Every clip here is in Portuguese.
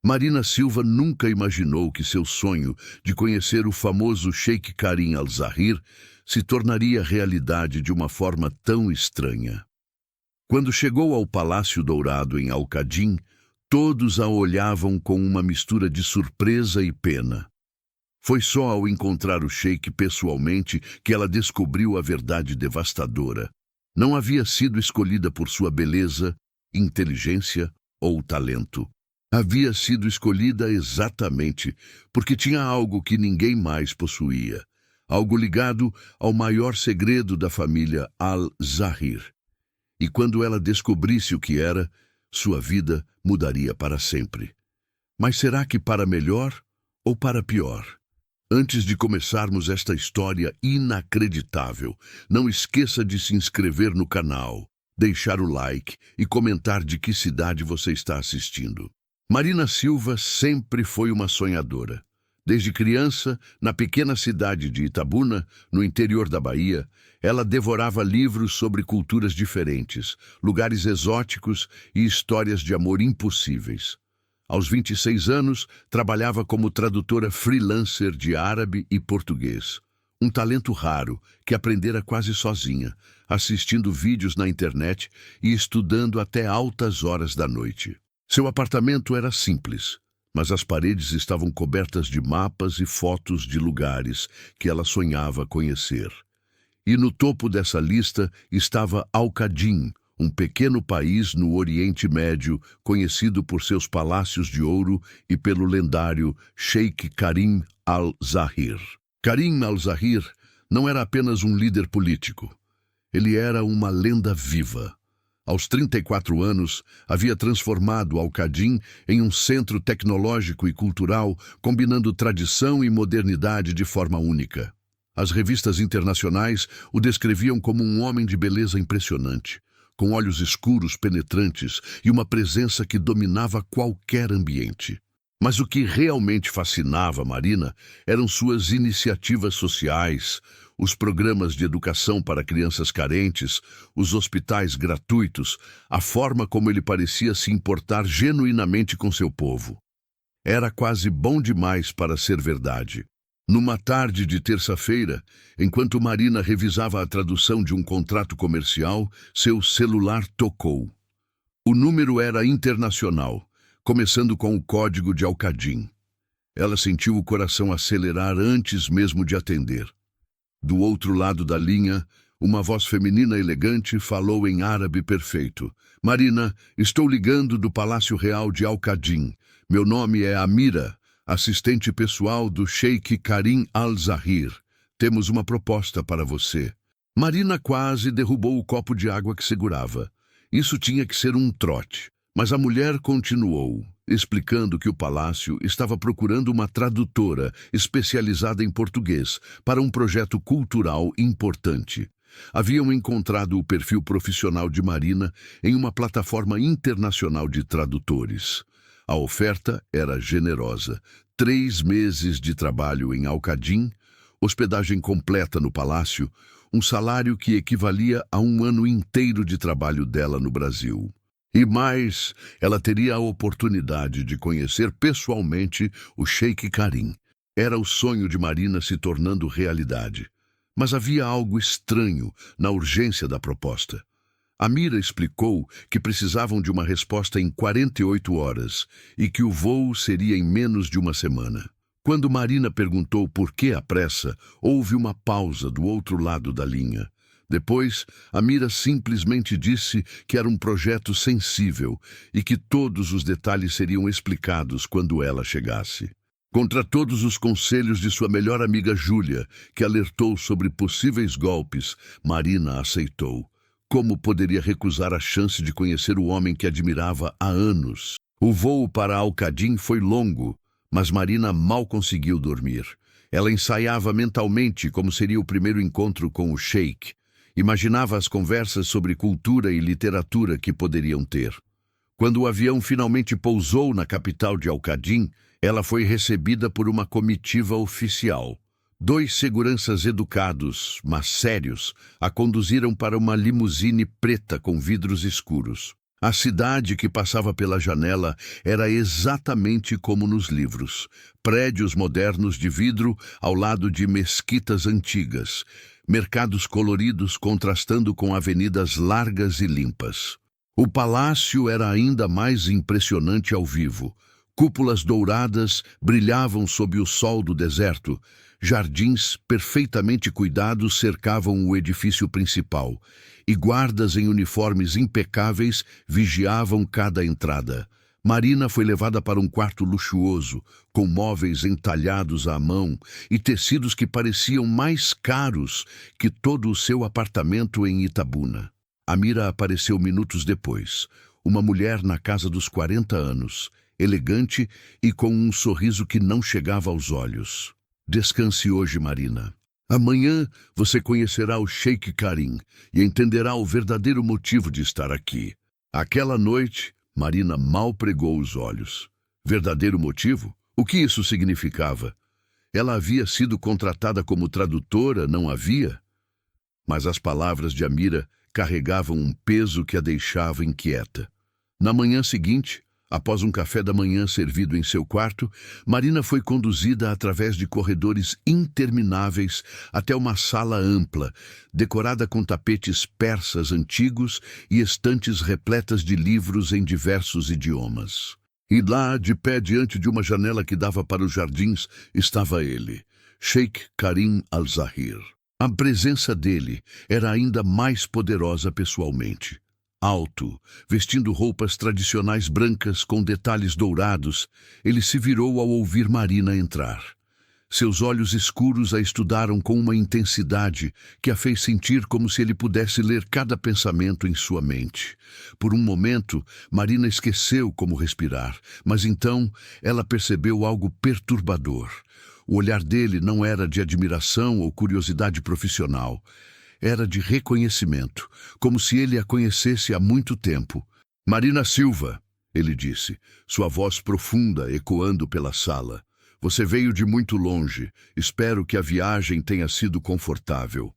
Marina Silva nunca imaginou que seu sonho de conhecer o famoso Sheikh Karim Al-Zahir se tornaria realidade de uma forma tão estranha. Quando chegou ao Palácio Dourado em Al-Qadin, todos a olhavam com uma mistura de surpresa e pena. Foi só ao encontrar o Sheikh pessoalmente que ela descobriu a verdade devastadora. Não havia sido escolhida por sua beleza, inteligência ou talento. Havia sido escolhida exatamente porque tinha algo que ninguém mais possuía, algo ligado ao maior segredo da família Al-Zahir. E quando ela descobrisse o que era, sua vida mudaria para sempre. Mas será que para melhor ou para pior? Antes de começarmos esta história inacreditável, não esqueça de se inscrever no canal, deixar o like e comentar de que cidade você está assistindo. Marina Silva sempre foi uma sonhadora. Desde criança, na pequena cidade de Itabuna, no interior da Bahia, ela devorava livros sobre culturas diferentes, lugares exóticos e histórias de amor impossíveis. Aos 26 anos, trabalhava como tradutora freelancer de árabe e português. Um talento raro que aprendera quase sozinha, assistindo vídeos na internet e estudando até altas horas da noite. Seu apartamento era simples, mas as paredes estavam cobertas de mapas e fotos de lugares que ela sonhava conhecer. E no topo dessa lista estava Al-Qadin, um pequeno país no Oriente Médio conhecido por seus palácios de ouro e pelo lendário Sheikh Karim Al-Zahir. Karim Al-Zahir não era apenas um líder político. Ele era uma lenda viva. Aos 34 anos, havia transformado Al-Qadin em um centro tecnológico e cultural, combinando tradição e modernidade de forma única. As revistas internacionais o descreviam como um homem de beleza impressionante, com olhos escuros penetrantes e uma presença que dominava qualquer ambiente. Mas o que realmente fascinava Marina eram suas iniciativas sociais, os programas de educação para crianças carentes, os hospitais gratuitos, a forma como ele parecia se importar genuinamente com seu povo. Era quase bom demais para ser verdade. Numa tarde de terça-feira, enquanto Marina revisava a tradução de um contrato comercial, seu celular tocou. O número era internacional, começando com o código de Al-Qadin. Ela sentiu o coração acelerar antes mesmo de atender. Do outro lado da linha, uma voz feminina elegante falou em árabe perfeito. Marina, estou ligando do Palácio Real de Al-Qadin. Meu nome é Amira, assistente pessoal do Sheikh Karim Al-Zahir. Temos uma proposta para você. Marina quase derrubou o copo de água que segurava. Isso tinha que ser um trote. Mas a mulher continuou, explicando que o palácio estava procurando uma tradutora especializada em português para um projeto cultural importante. Haviam encontrado o perfil profissional de Marina em uma plataforma internacional de tradutores. A oferta era generosa: 3 meses de trabalho em Al-Qadin, hospedagem completa no palácio, um salário que equivalia a um ano inteiro de trabalho dela no Brasil. E mais, ela teria a oportunidade de conhecer pessoalmente o Sheikh Karim. Era o sonho de Marina se tornando realidade. Mas havia algo estranho na urgência da proposta. Amira explicou que precisavam de uma resposta em 48 horas e que o voo seria em menos de uma semana. Quando Marina perguntou por que a pressa, houve uma pausa do outro lado da linha. Depois, Amira simplesmente disse que era um projeto sensível e que todos os detalhes seriam explicados quando ela chegasse. Contra todos os conselhos de sua melhor amiga Júlia, que alertou sobre possíveis golpes, Marina aceitou. Como poderia recusar a chance de conhecer o homem que admirava há anos? O voo para Al-Qadin foi longo, mas Marina mal conseguiu dormir. Ela ensaiava mentalmente como seria o primeiro encontro com o Sheikh. Imaginava as conversas sobre cultura e literatura que poderiam ter. Quando o avião finalmente pousou na capital de Al-Qadin, ela foi recebida por uma comitiva oficial. 2 seguranças educados, mas sérios, a conduziram para uma limusine preta com vidros escuros. A cidade que passava pela janela era exatamente como nos livros. Prédios modernos de vidro ao lado de mesquitas antigas. Mercados coloridos contrastando com avenidas largas e limpas. O palácio era ainda mais impressionante ao vivo. Cúpulas douradas brilhavam sob o sol do deserto. Jardins perfeitamente cuidados cercavam o edifício principal, e guardas em uniformes impecáveis vigiavam cada entrada. Marina foi levada para um quarto luxuoso, com móveis entalhados à mão e tecidos que pareciam mais caros que todo o seu apartamento em Itabuna. Amira apareceu minutos depois, uma mulher na casa dos 40 anos, elegante e com um sorriso que não chegava aos olhos. Descanse hoje, Marina. Amanhã você conhecerá o Sheik Karim e entenderá o verdadeiro motivo de estar aqui. Aquela noite, Marina mal pregou os olhos. Verdadeiro motivo? O que isso significava? Ela havia sido contratada como tradutora, não havia? Mas as palavras de Amira carregavam um peso que a deixava inquieta. Na manhã seguinte, após um café da manhã servido em seu quarto, Marina foi conduzida através de corredores intermináveis até uma sala ampla, decorada com tapetes persas antigos e estantes repletas de livros em diversos idiomas. E lá, de pé diante de uma janela que dava para os jardins, estava ele, Sheik Karim Al-Zahir. A presença dele era ainda mais poderosa pessoalmente. Alto, vestindo roupas tradicionais brancas com detalhes dourados, ele se virou ao ouvir Marina entrar. Seus olhos escuros a estudaram com uma intensidade que a fez sentir como se ele pudesse ler cada pensamento em sua mente. Por um momento, Marina esqueceu como respirar, mas então ela percebeu algo perturbador. O olhar dele não era de admiração ou curiosidade profissional. Era de reconhecimento, como se ele a conhecesse há muito tempo. Marina Silva, ele disse, sua voz profunda ecoando pela sala. Você veio de muito longe. Espero que a viagem tenha sido confortável.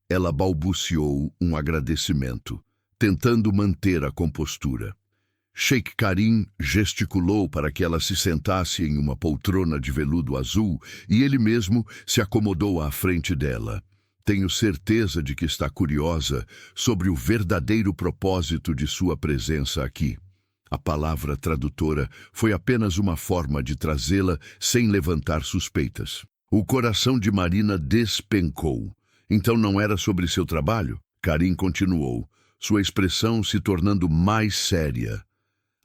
Ela balbuciou um agradecimento, tentando manter a compostura. Sheik Karim gesticulou para que ela se sentasse em uma poltrona de veludo azul e ele mesmo se acomodou à frente dela. Tenho certeza de que está curiosa sobre o verdadeiro propósito de sua presença aqui. A palavra tradutora foi apenas uma forma de trazê-la sem levantar suspeitas. O coração de Marina despencou. Então não era sobre seu trabalho? Karim continuou, sua expressão se tornando mais séria.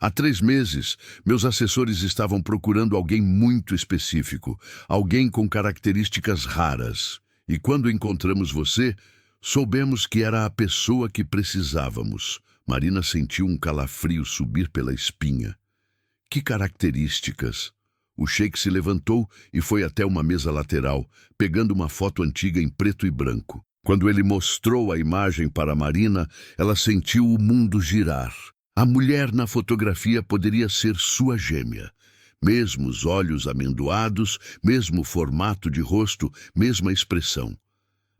Há 3 meses, meus assessores estavam procurando alguém muito específico, alguém com características raras. E quando encontramos você, soubemos que era a pessoa que precisávamos. Marina sentiu um calafrio subir pela espinha. Que características? O sheik se levantou e foi até uma mesa lateral, pegando uma foto antiga em preto e branco. Quando ele mostrou a imagem para Marina, ela sentiu o mundo girar. A mulher na fotografia poderia ser sua gêmea. Mesmos olhos amendoados, mesmo formato de rosto, mesma expressão.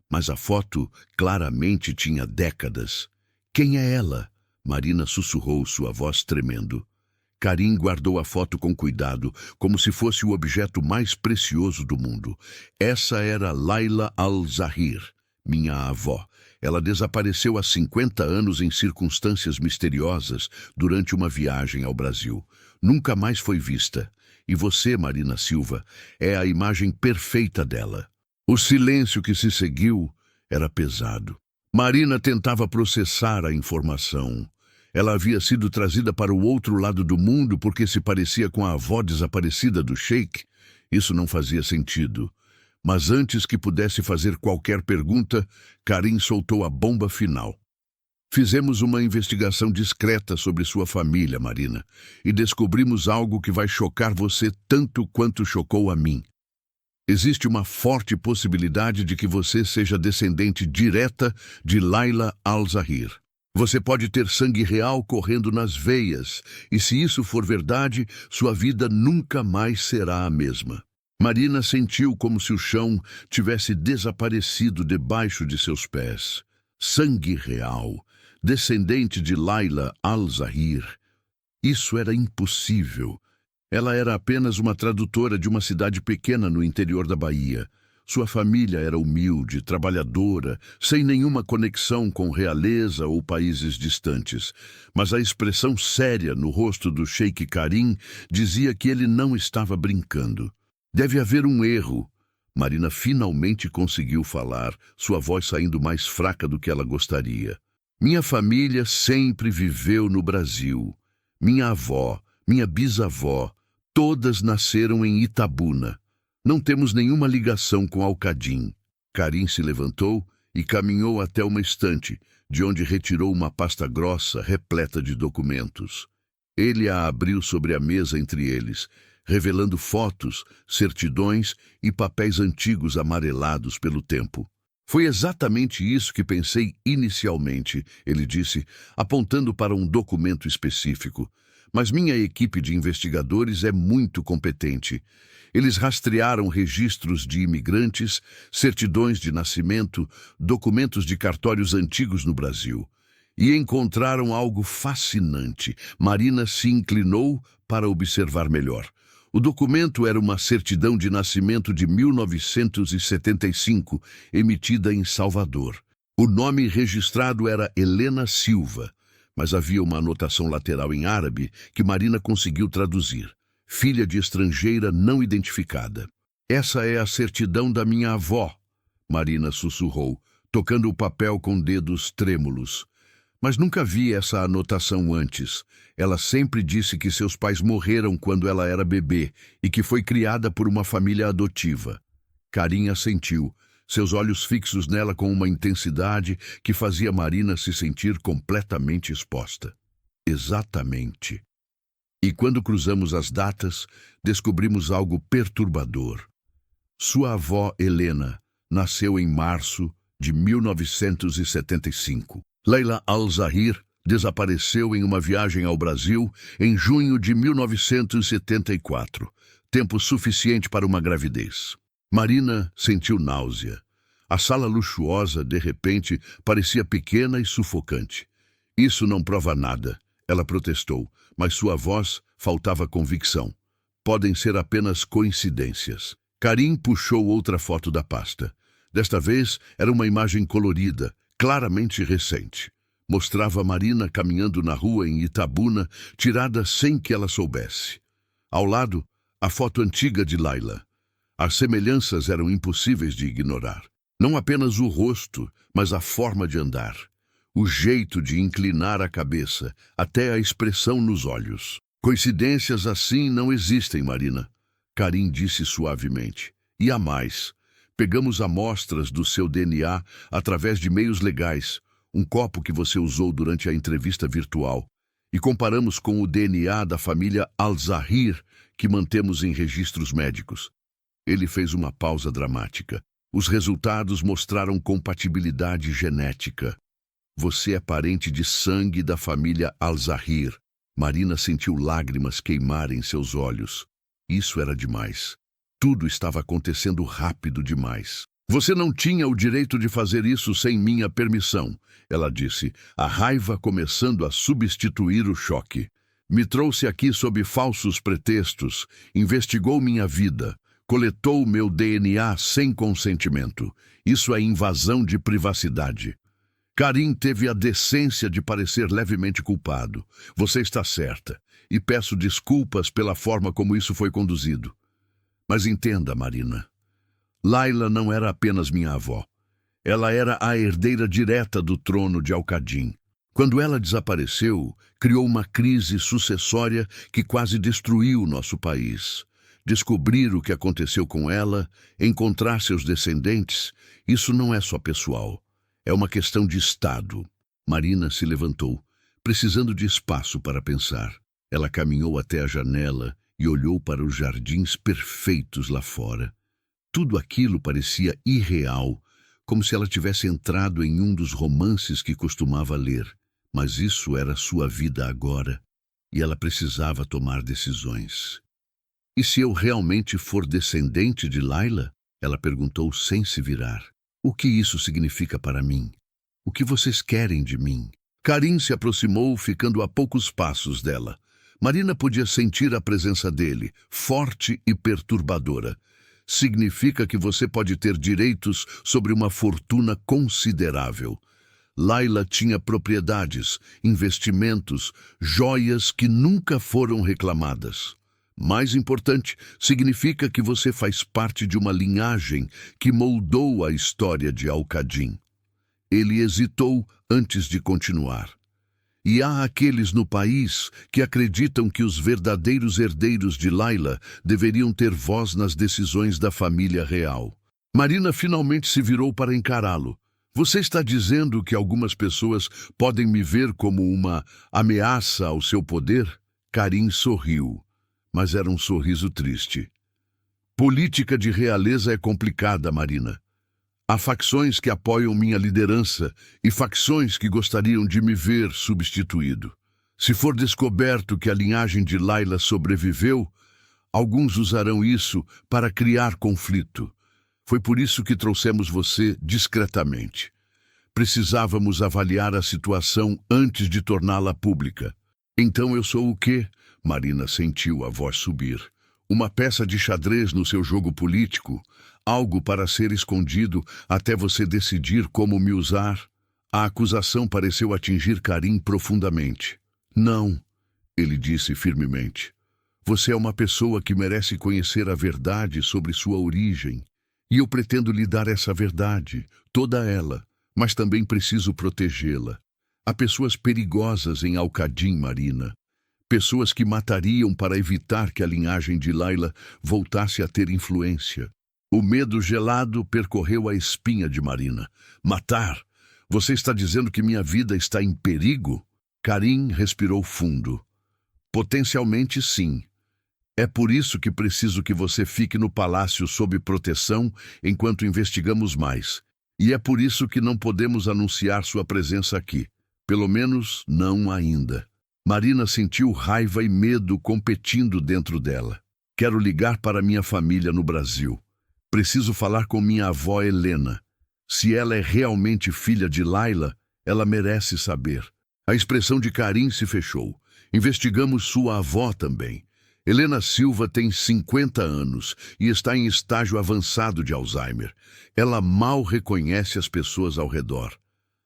Mas a foto claramente tinha décadas. Quem é ela? Marina sussurrou, sua voz tremendo. Karim guardou a foto com cuidado, como se fosse o objeto mais precioso do mundo. Essa era Laila Al-Zahir, minha avó. Ela desapareceu há 50 anos em circunstâncias misteriosas durante uma viagem ao Brasil. Nunca mais foi vista. E você, Marina Silva, é a imagem perfeita dela. O silêncio que se seguiu era pesado. Marina tentava processar a informação. Ela havia sido trazida para o outro lado do mundo porque se parecia com a avó desaparecida do sheik. Isso não fazia sentido. Mas antes que pudesse fazer qualquer pergunta, Karim soltou a bomba final. Fizemos uma investigação discreta sobre sua família, Marina, e descobrimos algo que vai chocar você tanto quanto chocou a mim. Existe uma forte possibilidade de que você seja descendente direta de Laila Al-Zahir. Você pode ter sangue real correndo nas veias, e se isso for verdade, sua vida nunca mais será a mesma. Marina sentiu como se o chão tivesse desaparecido debaixo de seus pés. Sangue real. descendente de Laila Al-Zahir. Isso era impossível. Ela era apenas uma tradutora de uma cidade pequena no interior da Bahia. Sua família era humilde, trabalhadora, sem nenhuma conexão com realeza ou países distantes. Mas a expressão séria no rosto do Sheik Karim dizia que ele não estava brincando. Deve haver um erro. Marina finalmente conseguiu falar, sua voz saindo mais fraca do que ela gostaria. Minha família sempre viveu no Brasil. Minha avó, minha bisavó, todas nasceram em Itabuna. Não temos nenhuma ligação com Al-Qadim. Karim se levantou e caminhou até uma estante, de onde retirou uma pasta grossa repleta de documentos. Ele a abriu sobre a mesa entre eles, revelando fotos, certidões e papéis antigos amarelados pelo tempo. Foi exatamente isso que pensei inicialmente, ele disse, apontando para um documento específico. Mas minha equipe de investigadores é muito competente. Eles rastrearam registros de imigrantes, certidões de nascimento, documentos de cartórios antigos no Brasil. E encontraram algo fascinante. Marina se inclinou para observar melhor. O documento era uma certidão de nascimento de 1975, emitida em Salvador. O nome registrado era Helena Silva, mas havia uma anotação lateral em árabe que Marina conseguiu traduzir. Filha de estrangeira não identificada. Essa é a certidão da minha avó, Marina sussurrou, tocando o papel com dedos trêmulos. Mas nunca vi essa anotação antes. Ela sempre disse que seus pais morreram quando ela era bebê e que foi criada por uma família adotiva. Karim assentiu, seus olhos fixos nela com uma intensidade que fazia Marina se sentir completamente exposta. Exatamente. E quando cruzamos as datas, descobrimos algo perturbador. Sua avó, Helena, nasceu em março de 1975. Laila Al-Zahir desapareceu em uma viagem ao Brasil em junho de 1974, tempo suficiente para uma gravidez. Marina sentiu náusea. A sala luxuosa, de repente, parecia pequena e sufocante. Isso não prova nada, ela protestou, mas sua voz faltava convicção. Podem ser apenas coincidências. Karim puxou outra foto da pasta. Desta vez, era uma imagem colorida, claramente recente. Mostrava Marina caminhando na rua em Itabuna, tirada sem que ela soubesse. Ao lado, a foto antiga de Laila. As semelhanças eram impossíveis de ignorar. Não apenas o rosto, mas a forma de andar. O jeito de inclinar a cabeça, até a expressão nos olhos. Coincidências assim não existem, Marina. Karim disse suavemente. E há mais. Pegamos amostras do seu DNA através de meios legais, um copo que você usou durante a entrevista virtual, e comparamos com o DNA da família Al-Zahir que mantemos em registros médicos. Ele fez uma pausa dramática. Os resultados mostraram compatibilidade genética. Você é parente de sangue da família Al-Zahir. Marina sentiu lágrimas queimar em seus olhos. Isso era demais. Tudo estava acontecendo rápido demais. Você não tinha o direito de fazer isso sem minha permissão, ela disse, a raiva começando a substituir o choque. Me trouxe aqui sob falsos pretextos, investigou minha vida, coletou meu DNA sem consentimento. Isso é invasão de privacidade. Karim teve a decência de parecer levemente culpado. Você está certa, e peço desculpas pela forma como isso foi conduzido. Mas entenda, Marina, Laila não era apenas minha avó. Ela era a herdeira direta do trono de Al-Qadim. Quando ela desapareceu, criou uma crise sucessória que quase destruiu nosso país. Descobrir o que aconteceu com ela, encontrar seus descendentes, isso não é só pessoal. É uma questão de Estado. Marina se levantou, precisando de espaço para pensar. Ela caminhou até a janela e olhou para os jardins perfeitos lá fora. Tudo aquilo parecia irreal, como se ela tivesse entrado em um dos romances que costumava ler. Mas isso era sua vida agora, e ela precisava tomar decisões. E se eu realmente for descendente de Laila? Ela perguntou sem se virar. O que isso significa para mim? O que vocês querem de mim? Karim se aproximou, ficando a poucos passos dela. Marina podia sentir a presença dele, forte e perturbadora. Significa que você pode ter direitos sobre uma fortuna considerável. Layla tinha propriedades, investimentos, joias que nunca foram reclamadas. Mais importante, significa que você faz parte de uma linhagem que moldou a história de Al-Qadin. Ele hesitou antes de continuar. E há aqueles no país que acreditam que os verdadeiros herdeiros de Layla deveriam ter voz nas decisões da família real. Marina finalmente se virou para encará-lo. Você está dizendo que algumas pessoas podem me ver como uma ameaça ao seu poder? Karim sorriu, mas era um sorriso triste. Política de realeza é complicada, Marina. Há facções que apoiam minha liderança e facções que gostariam de me ver substituído. Se for descoberto que a linhagem de Layla sobreviveu, alguns usarão isso para criar conflito. Foi por isso que trouxemos você discretamente. Precisávamos avaliar a situação antes de torná-la pública. Então eu sou o quê? Marina sentiu a voz subir. Uma peça de xadrez no seu jogo político? Algo para ser escondido até você decidir como me usar? A acusação pareceu atingir Karim profundamente. Não, ele disse firmemente. Você é uma pessoa que merece conhecer a verdade sobre sua origem. E eu pretendo lhe dar essa verdade, toda ela, mas também preciso protegê-la. Há pessoas perigosas em Al-Qadin, Marina. Pessoas que matariam para evitar que a linhagem de Layla voltasse a ter influência. O medo gelado percorreu a espinha de Marina. Matar? Você está dizendo que minha vida está em perigo? Karim respirou fundo. Potencialmente sim. É por isso que preciso que você fique no palácio sob proteção enquanto investigamos mais. E é por isso que não podemos anunciar sua presença aqui. Pelo menos, não ainda. Marina sentiu raiva e medo competindo dentro dela. Quero ligar para minha família no Brasil. Preciso falar com minha avó Helena. Se ela é realmente filha de Layla, ela merece saber. A expressão de Karim se fechou. Investigamos sua avó também. Helena Silva tem 50 anos e está em estágio avançado de Alzheimer. Ela mal reconhece as pessoas ao redor.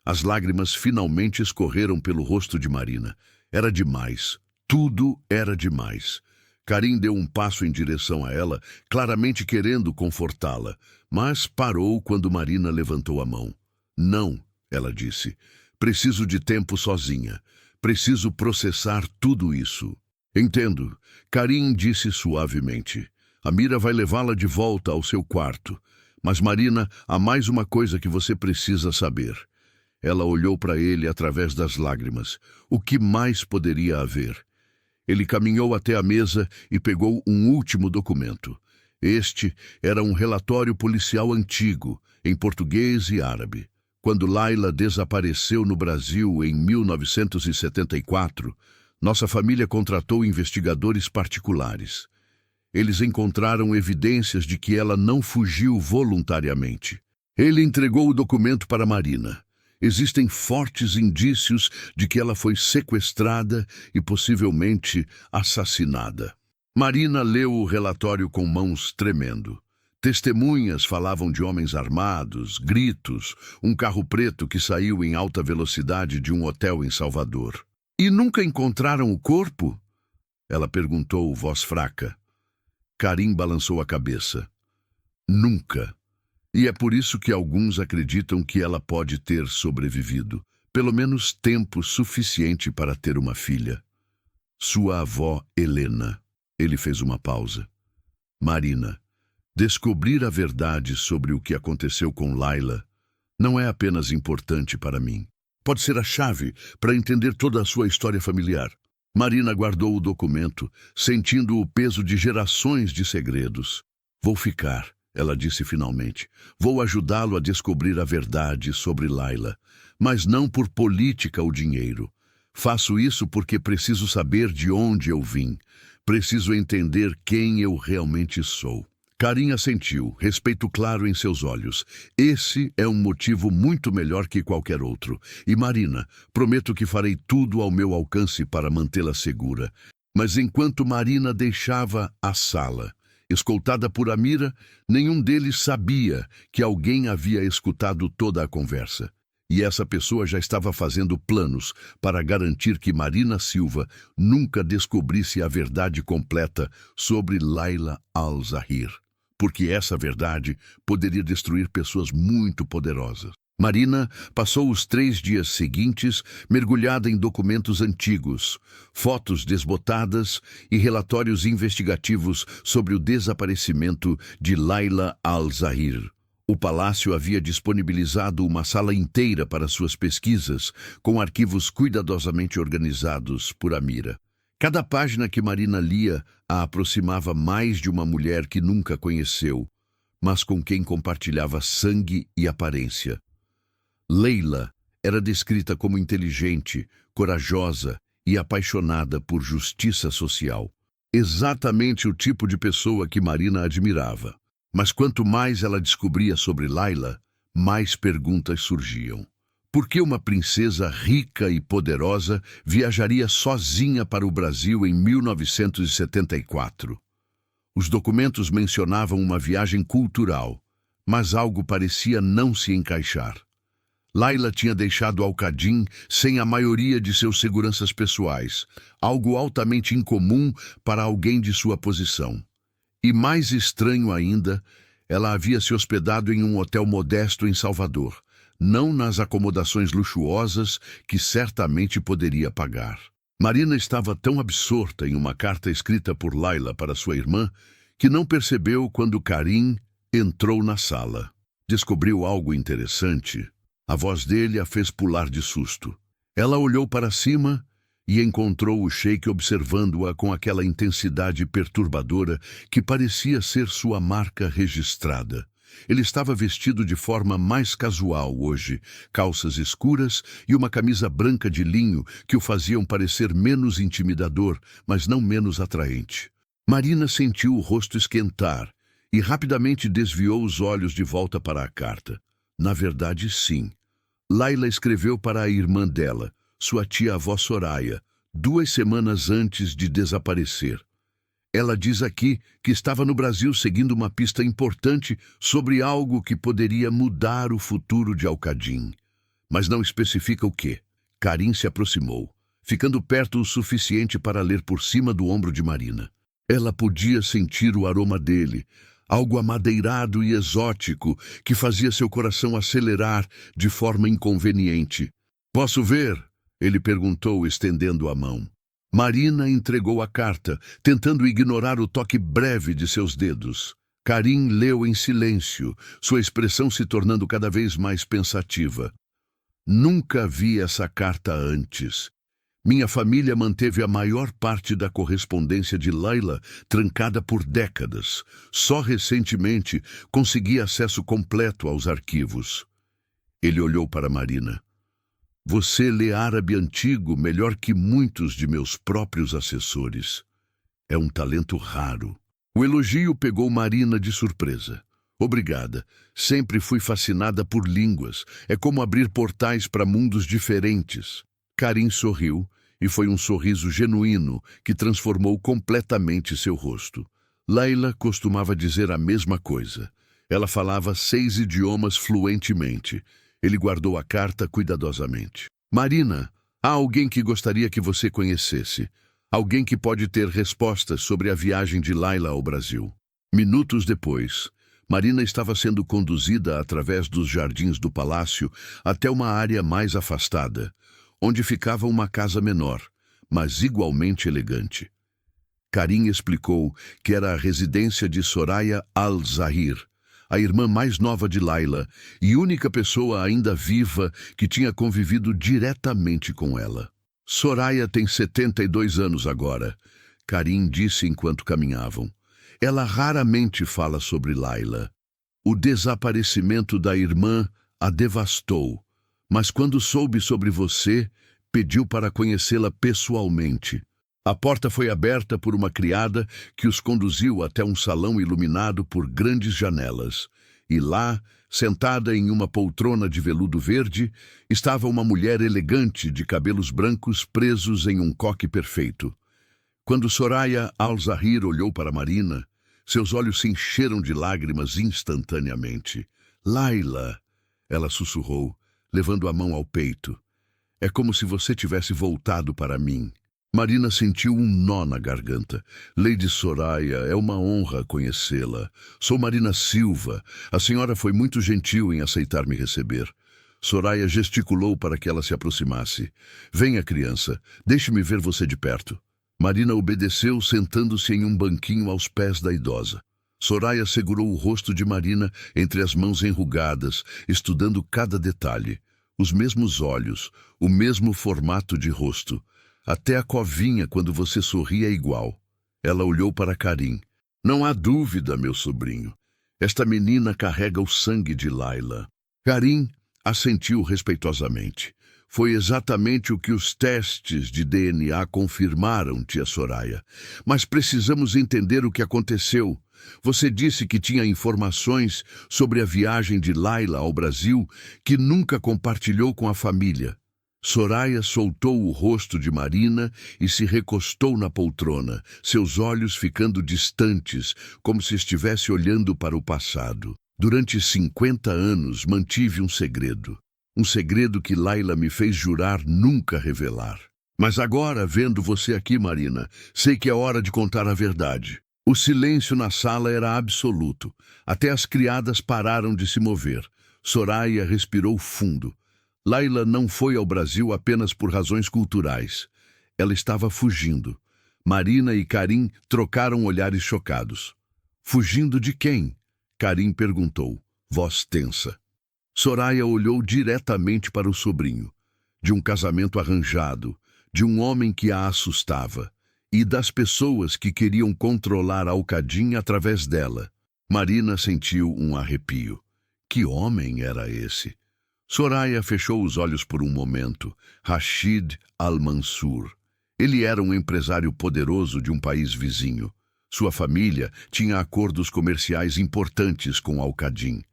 As lágrimas finalmente escorreram pelo rosto de Marina. Era demais. Tudo era demais. Karim deu um passo em direção a ela, claramente querendo confortá-la, mas parou quando Marina levantou a mão. Não, ela disse. Preciso de tempo sozinha. Preciso processar tudo isso. Entendo, Karim disse suavemente. A Mira vai levá-la de volta ao seu quarto. Mas, Marina, há mais uma coisa que você precisa saber. Ela olhou para ele através das lágrimas. O que mais poderia haver? Ele caminhou até a mesa e pegou um último documento. Este era um relatório policial antigo, em português e árabe. Quando Layla desapareceu no Brasil em 1974, nossa família contratou investigadores particulares. Eles encontraram evidências de que ela não fugiu voluntariamente. Ele entregou o documento para Marina. Existem fortes indícios de que ela foi sequestrada e possivelmente assassinada. Marina leu o relatório com mãos tremendo. Testemunhas falavam de homens armados, gritos, um carro preto que saiu em alta velocidade de um hotel em Salvador. E nunca encontraram o corpo? Ela perguntou, voz fraca. Karim balançou a cabeça. Nunca. E é por isso que alguns acreditam que ela pode ter sobrevivido. Pelo menos tempo suficiente para ter uma filha. Sua avó, Helena. Ele fez uma pausa. Marina, descobrir a verdade sobre o que aconteceu com Layla não é apenas importante para mim. Pode ser a chave para entender toda a sua história familiar. Marina guardou o documento, sentindo o peso de gerações de segredos. Vou ficar, ela disse finalmente. Vou ajudá-lo a descobrir a verdade sobre Layla, mas não por política ou dinheiro. Faço isso porque preciso saber de onde eu vim. Preciso entender quem eu realmente sou. Karim assentiu, respeito claro em seus olhos. Esse é um motivo muito melhor que qualquer outro. E Marina, prometo que farei tudo ao meu alcance para mantê-la segura. Mas enquanto Marina deixava a sala, escoltada por Amira, nenhum deles sabia que alguém havia escutado toda a conversa. E essa pessoa já estava fazendo planos para garantir que Marina Silva nunca descobrisse a verdade completa sobre Laila Al-Zahir, porque essa verdade poderia destruir pessoas muito poderosas. Marina passou os 3 dias seguintes mergulhada em documentos antigos, fotos desbotadas e relatórios investigativos sobre o desaparecimento de Laila Al-Zahir. O palácio havia disponibilizado uma sala inteira para suas pesquisas, com arquivos cuidadosamente organizados por Amira. Cada página que Marina lia a aproximava mais de uma mulher que nunca conheceu, mas com quem compartilhava sangue e aparência. Leila era descrita como inteligente, corajosa e apaixonada por justiça social. Exatamente o tipo de pessoa que Marina admirava. Mas quanto mais ela descobria sobre Laila, mais perguntas surgiam. Por que uma princesa rica e poderosa viajaria sozinha para o Brasil em 1974? Os documentos mencionavam uma viagem cultural, mas algo parecia não se encaixar. Laila tinha deixado Al-Qadin sem a maioria de seus seguranças pessoais, algo altamente incomum para alguém de sua posição. E mais estranho ainda, ela havia se hospedado em um hotel modesto em Salvador, não nas acomodações luxuosas que certamente poderia pagar. Marina estava tão absorta em uma carta escrita por Laila para sua irmã que não percebeu quando Karim entrou na sala. Descobriu algo interessante. A voz dele a fez pular de susto. Ela olhou para cima e encontrou o sheik observando-a com aquela intensidade perturbadora que parecia ser sua marca registrada. Ele estava vestido de forma mais casual hoje, calças escuras e uma camisa branca de linho que o faziam parecer menos intimidador, mas não menos atraente. Marina sentiu o rosto esquentar e rapidamente desviou os olhos de volta para a carta. Na verdade, sim. Laila escreveu para a irmã dela, sua tia-avó Soraya, 2 semanas antes de desaparecer. Ela diz aqui que estava no Brasil seguindo uma pista importante sobre algo que poderia mudar o futuro de Al-Qadin, mas não especifica o quê. Karim se aproximou, ficando perto o suficiente para ler por cima do ombro de Marina. Ela podia sentir o aroma dele, algo amadeirado e exótico que fazia seu coração acelerar de forma inconveniente. "Posso ver?" ele perguntou, estendendo a mão. Marina entregou a carta, tentando ignorar o toque breve de seus dedos. Karim leu em silêncio, sua expressão se tornando cada vez mais pensativa. "Nunca vi essa carta antes. Minha família manteve a maior parte da correspondência de Laila trancada por décadas. Só recentemente consegui acesso completo aos arquivos." Ele olhou para Marina. "Você lê árabe antigo melhor que muitos de meus próprios assessores. É um talento raro." O elogio pegou Marina de surpresa. "Obrigada. Sempre fui fascinada por línguas. É como abrir portais para mundos diferentes." Karim sorriu, e foi um sorriso genuíno que transformou completamente seu rosto. Laila costumava dizer a mesma coisa. Ela falava 6 idiomas fluentemente. Ele guardou a carta cuidadosamente. "Marina, há alguém que gostaria que você conhecesse. Alguém que pode ter respostas sobre a viagem de Laila ao Brasil." Minutos depois, Marina estava sendo conduzida através dos jardins do palácio até uma área mais afastada, onde ficava uma casa menor, mas igualmente elegante. Karim explicou que era a residência de Soraya Al-Zahir, a irmã mais nova de Laila e única pessoa ainda viva que tinha convivido diretamente com ela. "Soraya tem 72 anos agora", Karim disse enquanto caminhavam. "Ela raramente fala sobre Laila. O desaparecimento da irmã a devastou, mas quando soube sobre você, pediu para conhecê-la pessoalmente." A porta foi aberta por uma criada que os conduziu até um salão iluminado por grandes janelas. E lá, sentada em uma poltrona de veludo verde, estava uma mulher elegante de cabelos brancos presos em um coque perfeito. Quando Soraya Al-Zahir olhou para Marina, seus olhos se encheram de lágrimas instantaneamente. "Laila", ela sussurrou, levando a mão ao peito. "É como se você tivesse voltado para mim." Marina sentiu um nó na garganta. "Lady Soraya, é uma honra conhecê-la. Sou Marina Silva. A senhora foi muito gentil em aceitar me receber." Soraya gesticulou para que ela se aproximasse. "Venha, criança. Deixe-me ver você de perto." Marina obedeceu, sentando-se em um banquinho aos pés da idosa. Soraya segurou o rosto de Marina entre as mãos enrugadas, estudando cada detalhe. Os mesmos olhos, o mesmo formato de rosto. Até a covinha, quando você sorri, é igual. Ela olhou para Karim. "Não há dúvida, meu sobrinho. Esta menina carrega o sangue de Laila." Karim assentiu respeitosamente. "Foi exatamente o que os testes de DNA confirmaram, tia Soraya. Mas precisamos entender o que aconteceu. Você disse que tinha informações sobre a viagem de Laila ao Brasil que nunca compartilhou com a família." Soraya soltou o rosto de Marina e se recostou na poltrona, seus olhos ficando distantes, como se estivesse olhando para o passado. "Durante 50 anos mantive um segredo. Um segredo que Laila me fez jurar nunca revelar. Mas agora, vendo você aqui, Marina, sei que é hora de contar a verdade." O silêncio na sala era absoluto. Até as criadas pararam de se mover. Soraya respirou fundo. Laila não foi ao Brasil apenas por razões culturais. Ela estava fugindo. Marina e Karim trocaram olhares chocados. "Fugindo de quem?" Karim perguntou, voz tensa. Soraya olhou diretamente para o sobrinho. De um casamento arranjado, de um homem que a assustava, e das pessoas que queriam controlar Al-Qa'dim através dela. Marina sentiu um arrepio. Que homem era esse? Soraya fechou os olhos por um momento. Rashid Al-Mansur. Ele era um empresário poderoso de um país vizinho. Sua família tinha acordos comerciais importantes com Al-Qa'dim.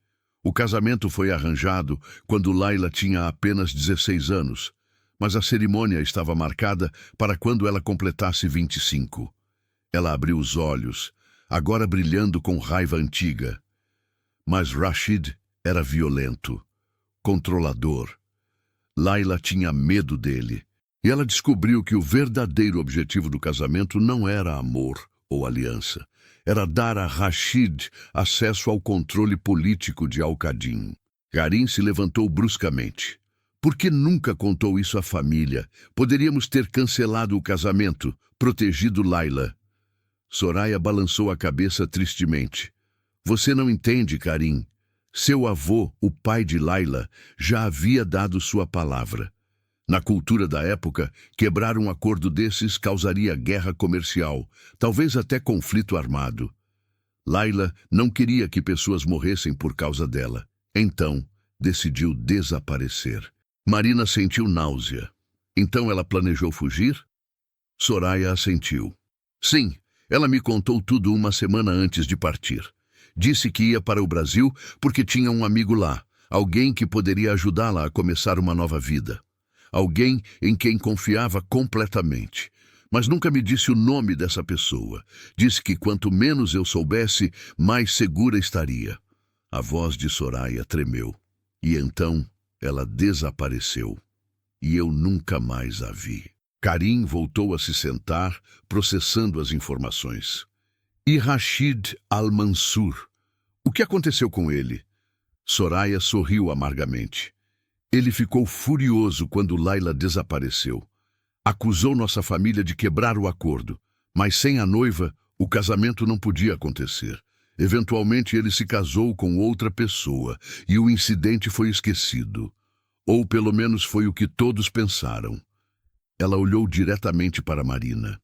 O casamento foi arranjado quando Laila tinha apenas 16 anos, mas a cerimônia estava marcada para quando ela completasse 25. Ela abriu os olhos, agora brilhando com raiva antiga. Mas Rashid era violento, controlador. Laila tinha medo dele, e ela descobriu que o verdadeiro objetivo do casamento não era amor ou aliança. Era dar a Rashid acesso ao controle político de Al-Qa'dim. Karim se levantou bruscamente. "Por que nunca contou isso à família? Poderíamos ter cancelado o casamento, protegido Laila." Soraya balançou a cabeça tristemente. "Você não entende, Karim. Seu avô, o pai de Laila, já havia dado sua palavra. Na cultura da época, quebrar um acordo desses causaria guerra comercial, talvez até conflito armado. Laila não queria que pessoas morressem por causa dela. Então, decidiu desaparecer." Marina sentiu náusea. "Então ela planejou fugir?" Soraya assentiu. "Sim, ela me contou tudo uma semana antes de partir. Disse que ia para o Brasil porque tinha um amigo lá, alguém que poderia ajudá-la a começar uma nova vida. Alguém em quem confiava completamente. Mas nunca me disse o nome dessa pessoa. Disse que quanto menos eu soubesse, mais segura estaria." A voz de Soraya tremeu. "E então ela desapareceu. E eu nunca mais a vi." Karim voltou a se sentar, processando as informações. "E Rashid Al-Mansur? O que aconteceu com ele?" Soraya sorriu amargamente. "Ele ficou furioso quando Laila desapareceu. Acusou nossa família de quebrar o acordo, mas sem a noiva, o casamento não podia acontecer. Eventualmente ele se casou com outra pessoa e o incidente foi esquecido. Ou pelo menos foi o que todos pensaram." Ela olhou diretamente para Marina.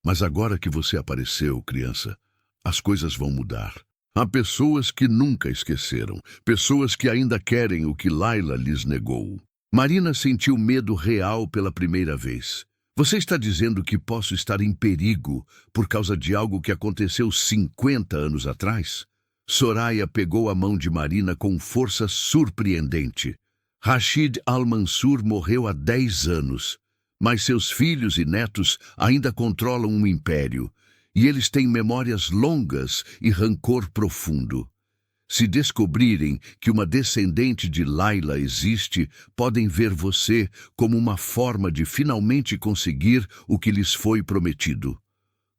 "Mas agora que você apareceu, criança, as coisas vão mudar. Há pessoas que nunca esqueceram, pessoas que ainda querem o que Laila lhes negou." Marina sentiu medo real pela primeira vez. Você está dizendo que posso estar em perigo por causa de algo que aconteceu 50 anos atrás? Soraya pegou a mão de Marina com força surpreendente. Rashid Al-Mansur morreu há 10 anos, mas seus filhos e netos ainda controlam um império, e eles têm memórias longas e rancor profundo. Se descobrirem que uma descendente de Layla existe, podem ver você como uma forma de finalmente conseguir o que lhes foi prometido.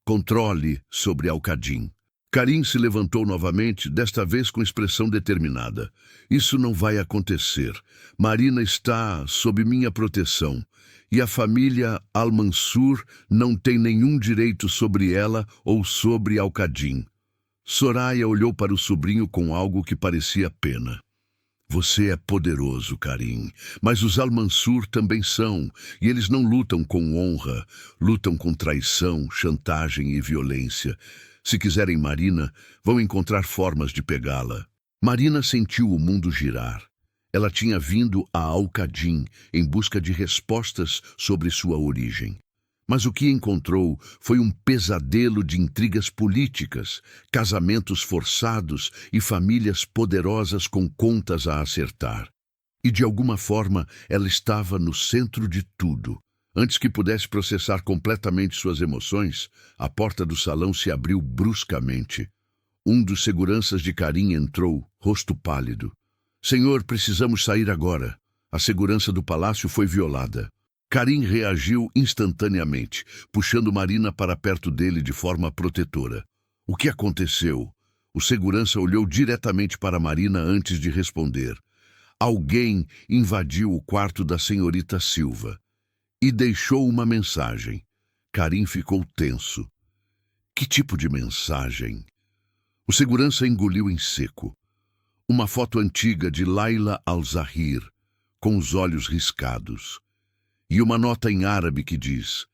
Controle sobre Al-Qadim. Karim se levantou novamente, desta vez com expressão determinada. Isso não vai acontecer. Marina está sob minha proteção, e a família Al-Mansur não tem nenhum direito sobre ela ou sobre Al-Qadim. Soraya olhou para o sobrinho com algo que parecia pena. Você é poderoso, Karim, mas os Al-Mansur também são, e eles não lutam com honra, lutam com traição, chantagem e violência. Se quiserem Marina, vão encontrar formas de pegá-la. Marina sentiu o mundo girar. Ela tinha vindo a Al-Qadim em busca de respostas sobre sua origem. Mas o que encontrou foi um pesadelo de intrigas políticas, casamentos forçados e famílias poderosas com contas a acertar. E de alguma forma ela estava no centro de tudo. Antes que pudesse processar completamente suas emoções, a porta do salão se abriu bruscamente. Um dos seguranças de Karim entrou, rosto pálido. Senhor, precisamos sair agora. A segurança do palácio foi violada. Karim reagiu instantaneamente, puxando Marina para perto dele de forma protetora. O que aconteceu? O segurança olhou diretamente para Marina antes de responder. Alguém invadiu o quarto da senhorita Silva e deixou uma mensagem. Karim ficou tenso. Que tipo de mensagem? O segurança engoliu em seco. Uma foto antiga de Layla Al-Zahir, com os olhos riscados. E uma nota em árabe que diz: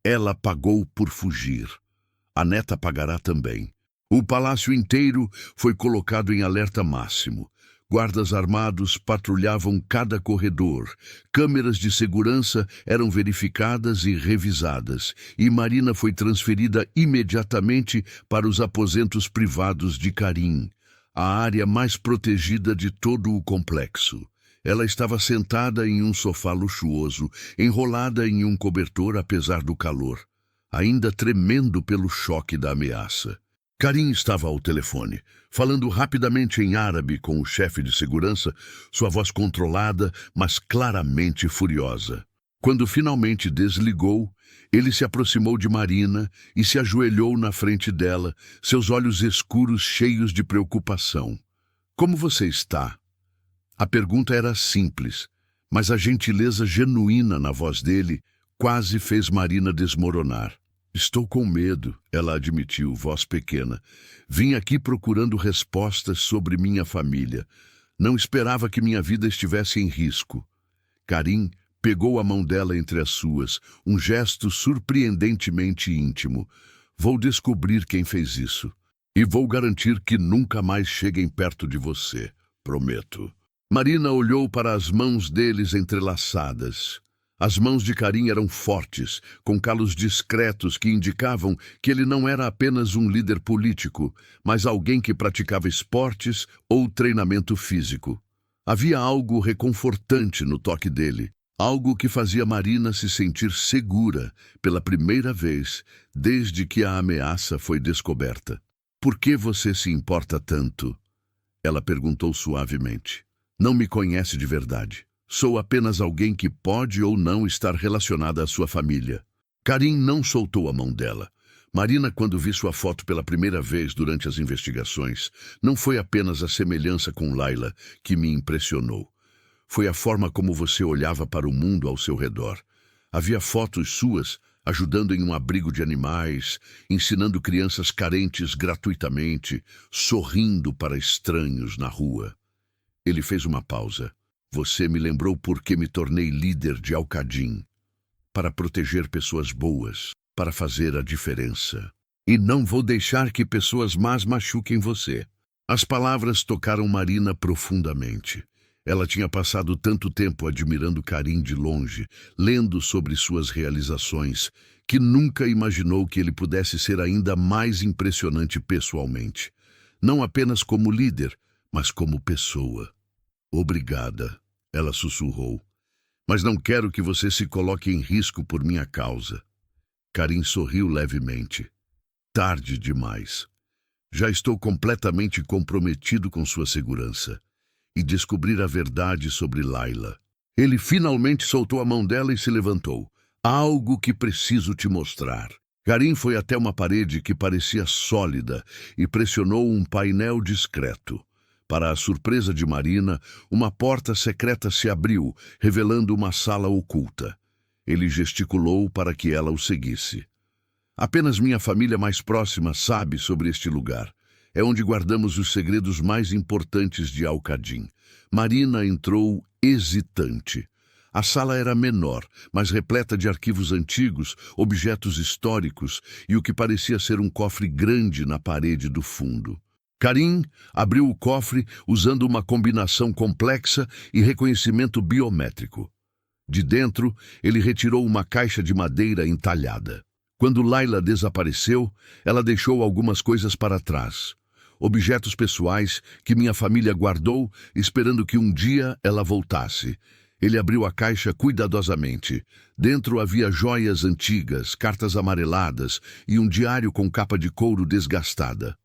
ela pagou por fugir. A neta pagará também. O palácio inteiro foi colocado em alerta máximo. Guardas armados patrulhavam cada corredor. Câmeras de segurança eram verificadas e revisadas. E Marina foi transferida imediatamente para os aposentos privados de Karim, a área mais protegida de todo o complexo. Ela estava sentada em um sofá luxuoso, enrolada em um cobertor apesar do calor, ainda tremendo pelo choque da ameaça. Karim estava ao telefone, falando rapidamente em árabe com o chefe de segurança, sua voz controlada, mas claramente furiosa. Quando finalmente desligou, ele se aproximou de Marina e se ajoelhou na frente dela, seus olhos escuros cheios de preocupação. Como você está? A pergunta era simples, mas a gentileza genuína na voz dele quase fez Marina desmoronar. Estou com medo, ela admitiu, voz pequena. Vim aqui procurando respostas sobre minha família. Não esperava que minha vida estivesse em risco. Karim pegou a mão dela entre as suas, um gesto surpreendentemente íntimo. Vou descobrir quem fez isso. E vou garantir que nunca mais cheguem perto de você, prometo. Marina olhou para as mãos deles entrelaçadas. As mãos de Karim eram fortes, com calos discretos que indicavam que ele não era apenas um líder político, mas alguém que praticava esportes ou treinamento físico. Havia algo reconfortante no toque dele, algo que fazia Marina se sentir segura pela primeira vez desde que a ameaça foi descoberta. Por que você se importa tanto? Ela perguntou suavemente. Não me conhece de verdade. Sou apenas alguém que pode ou não estar relacionada à sua família. Karim não soltou a mão dela. Marina, quando vi sua foto pela primeira vez durante as investigações, não foi apenas a semelhança com Layla que me impressionou. Foi a forma como você olhava para o mundo ao seu redor. Havia fotos suas ajudando em um abrigo de animais, ensinando crianças carentes gratuitamente, sorrindo para estranhos na rua. Ele fez uma pausa. Você me lembrou por que me tornei líder de Al-Qadim. Para proteger pessoas boas, para fazer a diferença. E não vou deixar que pessoas más machuquem você. As palavras tocaram Marina profundamente. Ela tinha passado tanto tempo admirando Karim de longe, lendo sobre suas realizações, que nunca imaginou que ele pudesse ser ainda mais impressionante pessoalmente. Não apenas como líder, mas como pessoa. Obrigada, ela sussurrou. Mas não quero que você se coloque em risco por minha causa. Karim sorriu levemente. Tarde demais. Já estou completamente comprometido com sua segurança. E descobrir a verdade sobre Layla. Ele finalmente soltou a mão dela e se levantou. Algo que preciso te mostrar. Karim foi até uma parede que parecia sólida e pressionou um painel discreto. Para a surpresa de Marina, uma porta secreta se abriu, revelando uma sala oculta. Ele gesticulou para que ela o seguisse. Apenas minha família mais próxima sabe sobre este lugar. É onde guardamos os segredos mais importantes de Al-Qadin. Marina entrou hesitante. A sala era menor, mas repleta de arquivos antigos, objetos históricos e o que parecia ser um cofre grande na parede do fundo. Karim abriu o cofre usando uma combinação complexa e reconhecimento biométrico. De dentro, ele retirou uma caixa de madeira entalhada. Quando Layla desapareceu, ela deixou algumas coisas para trás. Objetos pessoais que minha família guardou, esperando que um dia ela voltasse. Ele abriu a caixa cuidadosamente. Dentro havia joias antigas, cartas amareladas e um diário com capa de couro desgastada.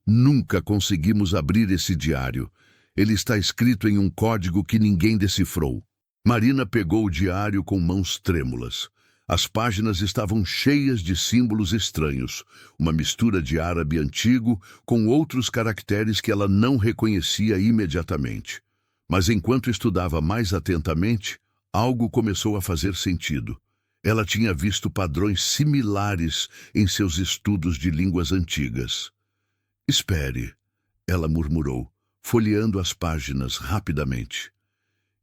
Nunca conseguimos abrir esse diário. Ele está escrito em um código que ninguém decifrou. Marina pegou o diário com mãos trêmulas. As páginas estavam cheias de símbolos estranhos, uma mistura de árabe antigo com outros caracteres que ela não reconhecia imediatamente. Mas enquanto estudava mais atentamente, algo começou a fazer sentido. Ela tinha visto padrões similares em seus estudos de línguas antigas. Espere, ela murmurou, folheando as páginas rapidamente.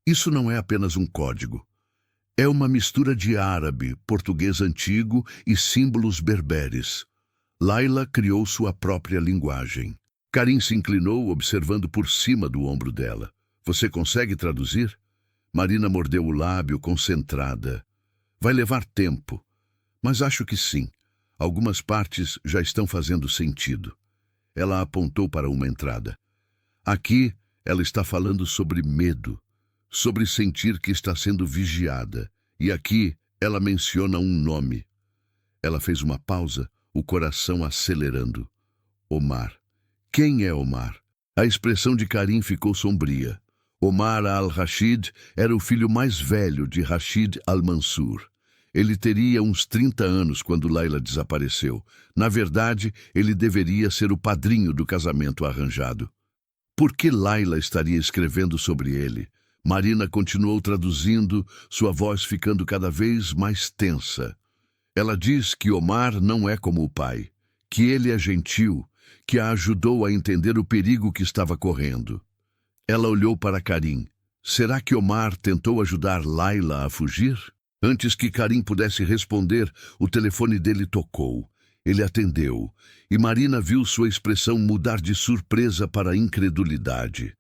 Isso não é apenas um código. É uma mistura de árabe, português antigo e símbolos berberes. Layla criou sua própria linguagem. Karim se inclinou, observando por cima do ombro dela. Você consegue traduzir? Marina mordeu o lábio, concentrada. Vai levar tempo, mas acho que sim. Algumas partes já estão fazendo sentido. Ela apontou para uma entrada. Aqui, ela está falando sobre medo. Sobre sentir que está sendo vigiada. E aqui ela menciona um nome. Ela fez uma pausa, o coração acelerando. Omar. Quem é Omar? A expressão de Karim ficou sombria. Omar al-Rashid era o filho mais velho de Rashid al-Mansur. Ele teria uns 30 anos quando Layla desapareceu. Na verdade, ele deveria ser o padrinho do casamento arranjado. Por que Layla estaria escrevendo sobre ele? Marina continuou traduzindo, sua voz ficando cada vez mais tensa. Ela diz que Omar não é como o pai, que ele é gentil, que a ajudou a entender o perigo que estava correndo. Ela olhou para Karim. Será que Omar tentou ajudar Layla a fugir? Antes que Karim pudesse responder, o telefone dele tocou. Ele atendeu, e Marina viu sua expressão mudar de surpresa para incredulidade.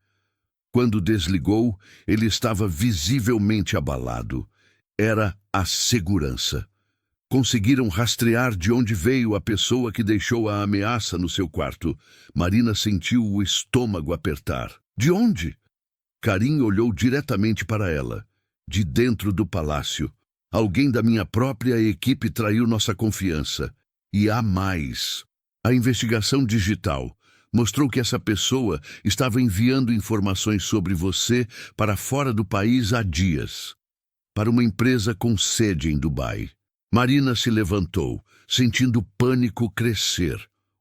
Quando desligou, ele estava visivelmente abalado. Era a segurança. Conseguiram rastrear de onde veio a pessoa que deixou a ameaça no seu quarto. Marina sentiu o estômago apertar. De onde? Karim olhou diretamente para ela. De dentro do palácio. Alguém da minha própria equipe traiu nossa confiança. E há mais. A investigação digital mostrou que essa pessoa estava enviando informações sobre você para fora do país há dias, para uma empresa com sede em Dubai. Marina se levantou, sentindo o pânico crescer.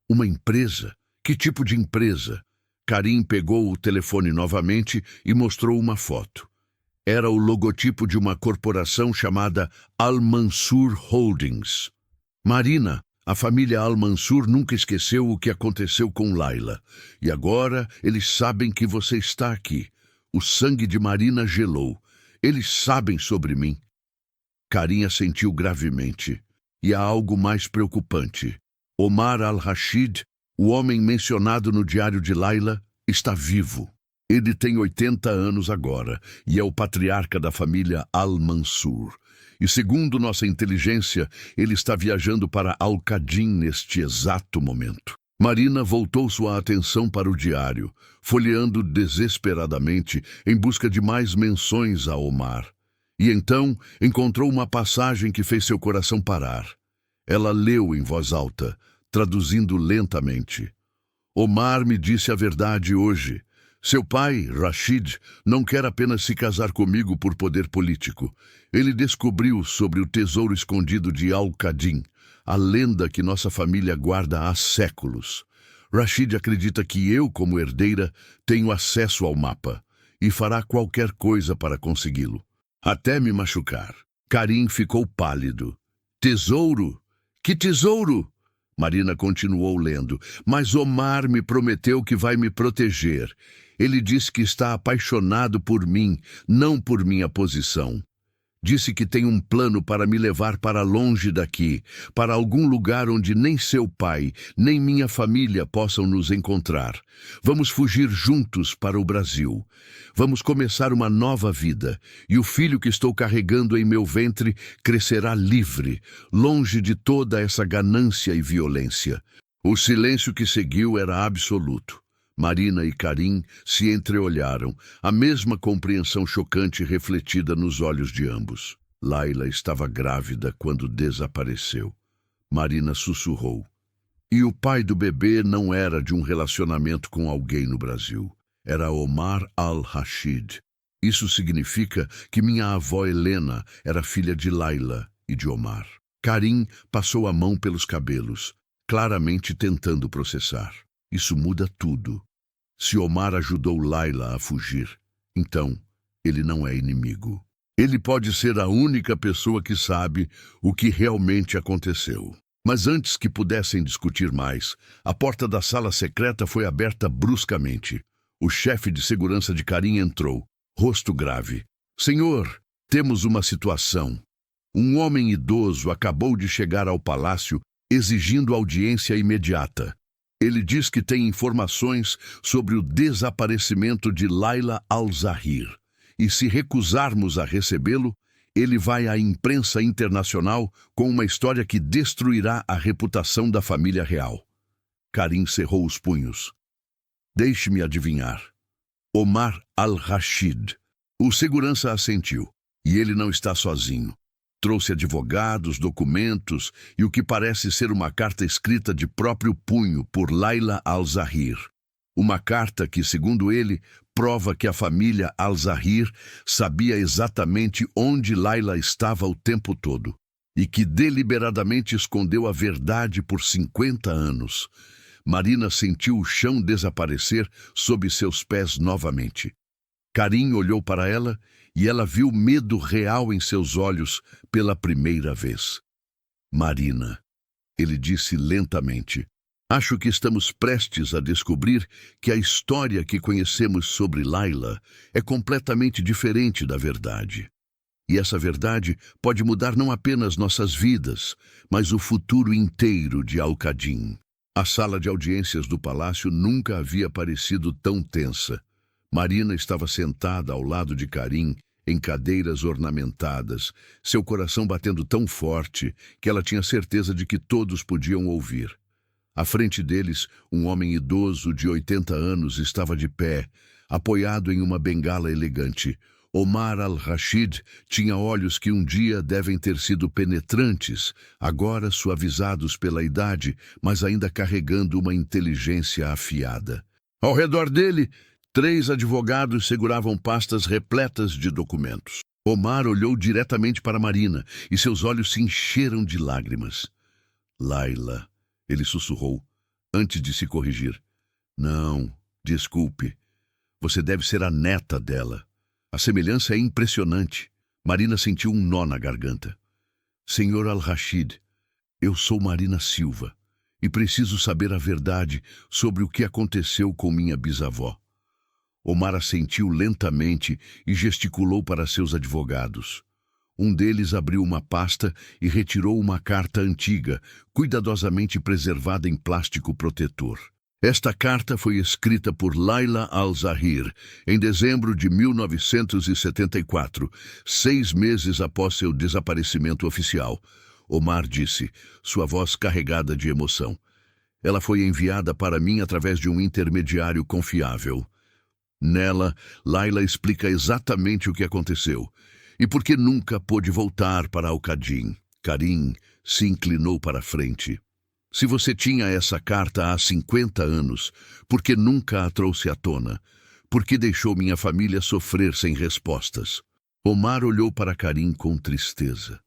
Uma empresa? Que tipo de empresa? Karim pegou o telefone novamente e mostrou uma foto. Era o logotipo de uma corporação chamada Al-Mansur Holdings. Marina, a família Al-Mansur nunca esqueceu o que aconteceu com Layla. E agora eles sabem que você está aqui. O sangue de Marina gelou. Eles sabem sobre mim. Karim assentiu gravemente. E há algo mais preocupante. Omar al-Rashid, o homem mencionado no diário de Layla, está vivo. Ele tem 80 anos agora e é o patriarca da família Al-Mansur. E segundo nossa inteligência, ele está viajando para Al-Qadin neste exato momento. Marina voltou sua atenção para o diário, folheando desesperadamente em busca de mais menções a Omar. E então encontrou uma passagem que fez seu coração parar. Ela leu em voz alta, traduzindo lentamente. Omar me disse a verdade hoje. Seu pai, Rashid, não quer apenas se casar comigo por poder político. Ele descobriu sobre o tesouro escondido de Al-Qadin, a lenda que nossa família guarda há séculos. Rashid acredita que eu, como herdeira, tenho acesso ao mapa e fará qualquer coisa para consegui-lo, até me machucar. Karim ficou pálido. Tesouro? Que tesouro? Marina continuou lendo. Mas Omar me prometeu que vai me proteger. Ele disse que está apaixonado por mim, não por minha posição. Disse que tem um plano para me levar para longe daqui, para algum lugar onde nem seu pai, nem minha família possam nos encontrar. Vamos fugir juntos para o Brasil. Vamos começar uma nova vida, e o filho que estou carregando em meu ventre crescerá livre, longe de toda essa ganância e violência. O silêncio que seguiu era absoluto. Marina e Karim se entreolharam, a mesma compreensão chocante refletida nos olhos de ambos. Laila estava grávida quando desapareceu. Marina sussurrou. E o pai do bebê não era de um relacionamento com alguém no Brasil. Era Omar al-Rashid. Isso significa que minha avó Helena era filha de Laila e de Omar. Karim passou a mão pelos cabelos, claramente tentando processar. Isso muda tudo. Se Omar ajudou Laila a fugir, então ele não é inimigo. Ele pode ser a única pessoa que sabe o que realmente aconteceu. Mas antes que pudessem discutir mais, a porta da sala secreta foi aberta bruscamente. O chefe de segurança de Karim entrou, rosto grave. Senhor, temos uma situação. Um homem idoso acabou de chegar ao palácio exigindo audiência imediata. Ele diz que tem informações sobre o desaparecimento de Laila Al-Zahir. E se recusarmos a recebê-lo, ele vai à imprensa internacional com uma história que destruirá a reputação da família real. Karim cerrou os punhos. Deixe-me adivinhar. Omar al-Rashid. O segurança assentiu. E ele não está sozinho. Trouxe advogados, documentos e o que parece ser uma carta escrita de próprio punho por Laila Al-Zahir. Uma carta que, segundo ele, prova que a família Al-Zahir sabia exatamente onde Laila estava o tempo todo e que deliberadamente escondeu a verdade por 50 anos. Marina sentiu o chão desaparecer sob seus pés novamente. Karim olhou para ela e ela viu medo real em seus olhos pela primeira vez. Marina, ele disse lentamente, acho que estamos prestes a descobrir que a história que conhecemos sobre Laila é completamente diferente da verdade. E essa verdade pode mudar não apenas nossas vidas, mas o futuro inteiro de Al-Qadin. A sala de audiências do palácio nunca havia parecido tão tensa. Marina estava sentada ao lado de Karim, em cadeiras ornamentadas, seu coração batendo tão forte que ela tinha certeza de que todos podiam ouvir. À frente deles, um homem idoso de 80 anos estava de pé, apoiado em uma bengala elegante. Omar al-Rashid tinha olhos que um dia devem ter sido penetrantes, agora suavizados pela idade, mas ainda carregando uma inteligência afiada. Ao redor dele, 3 advogados seguravam pastas repletas de documentos. Omar olhou diretamente para Marina e seus olhos se encheram de lágrimas. Laila, ele sussurrou, antes de se corrigir. Não, desculpe. Você deve ser a neta dela. A semelhança é impressionante. Marina sentiu um nó na garganta. Senhor Al-Rashid, eu sou Marina Silva e preciso saber a verdade sobre o que aconteceu com minha bisavó. Omar assentiu lentamente e gesticulou para seus advogados. Um deles abriu uma pasta e retirou uma carta antiga, cuidadosamente preservada em plástico protetor. Esta carta foi escrita por Laila Al-Zahir em dezembro de 1974, 6 meses após seu desaparecimento oficial. Omar disse, sua voz carregada de emoção. Ela foi enviada para mim através de um intermediário confiável. Nela, Laila explica exatamente o que aconteceu e por que nunca pôde voltar para Al-Qadin. Karim se inclinou para a frente. Se você tinha essa carta há 50 anos, por que nunca a trouxe à tona? Por que deixou minha família sofrer sem respostas? Omar olhou para Karim com tristeza.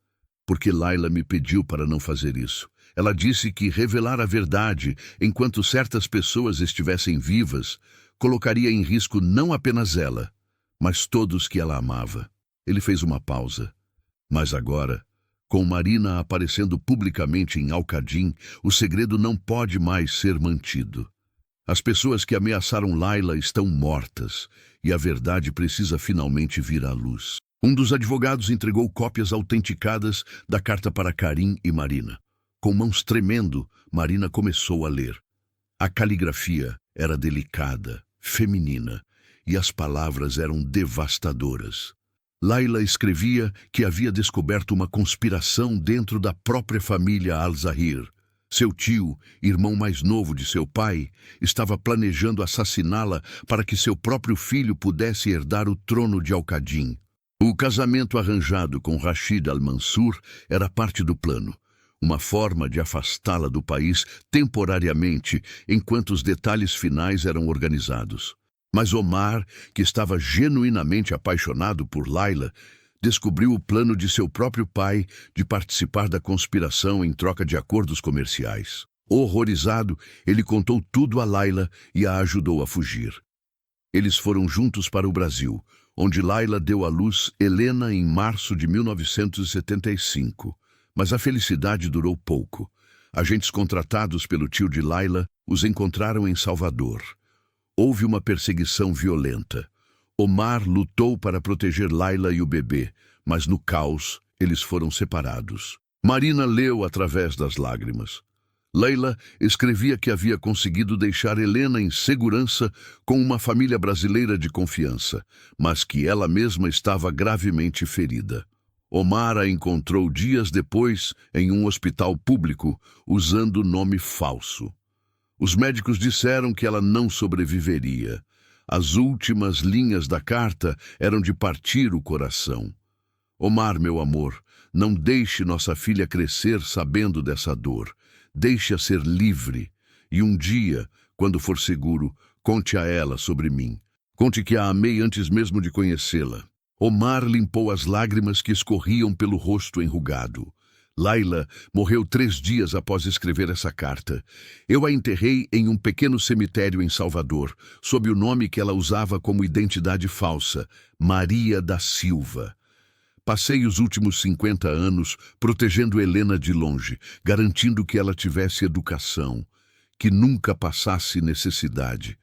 Porque Laila me pediu para não fazer isso. Ela disse que revelar a verdade enquanto certas pessoas estivessem vivas colocaria em risco não apenas ela, mas todos que ela amava. Ele fez uma pausa. Mas agora, com Marina aparecendo publicamente em Al-Qadin, o segredo não pode mais ser mantido. As pessoas que ameaçaram Laila estão mortas e a verdade precisa finalmente vir à luz. Um dos advogados entregou cópias autenticadas da carta para Karim e Marina. Com mãos tremendo, Marina começou a ler. A caligrafia era delicada, feminina, e as palavras eram devastadoras. Laila escrevia que havia descoberto uma conspiração dentro da própria família Al-Zahir. Seu tio, irmão mais novo de seu pai, estava planejando assassiná-la para que seu próprio filho pudesse herdar o trono de Al-Qadin. O casamento arranjado com Rashid Al-Mansur era parte do plano, uma forma de afastá-la do país temporariamente enquanto os detalhes finais eram organizados. Mas Omar, que estava genuinamente apaixonado por Laila, descobriu o plano de seu próprio pai de participar da conspiração em troca de acordos comerciais. Horrorizado, ele contou tudo a Laila e a ajudou a fugir. Eles foram juntos para o Brasil, onde Laila deu à luz Helena em março de 1975. Mas a felicidade durou pouco. Agentes contratados pelo tio de Laila os encontraram em Salvador. Houve uma perseguição violenta. Omar lutou para proteger Laila e o bebê, mas no caos eles foram separados. Marina leu através das lágrimas. Laila escrevia que havia conseguido deixar Helena em segurança com uma família brasileira de confiança, mas que ela mesma estava gravemente ferida. Omar a encontrou dias depois em um hospital público, usando nome falso. Os médicos disseram que ela não sobreviveria. As últimas linhas da carta eram de partir o coração. Omar, meu amor, não deixe nossa filha crescer sabendo dessa dor. Deixe-a ser livre. E um dia, quando for seguro, conte a ela sobre mim. Conte que a amei antes mesmo de conhecê-la. Omar limpou as lágrimas que escorriam pelo rosto enrugado. Laila morreu 3 dias após escrever essa carta. Eu a enterrei em um pequeno cemitério em Salvador, sob o nome que ela usava como identidade falsa, Maria da Silva. Passei os últimos 50 anos protegendo Helena de longe, garantindo que ela tivesse educação, que nunca passasse necessidade.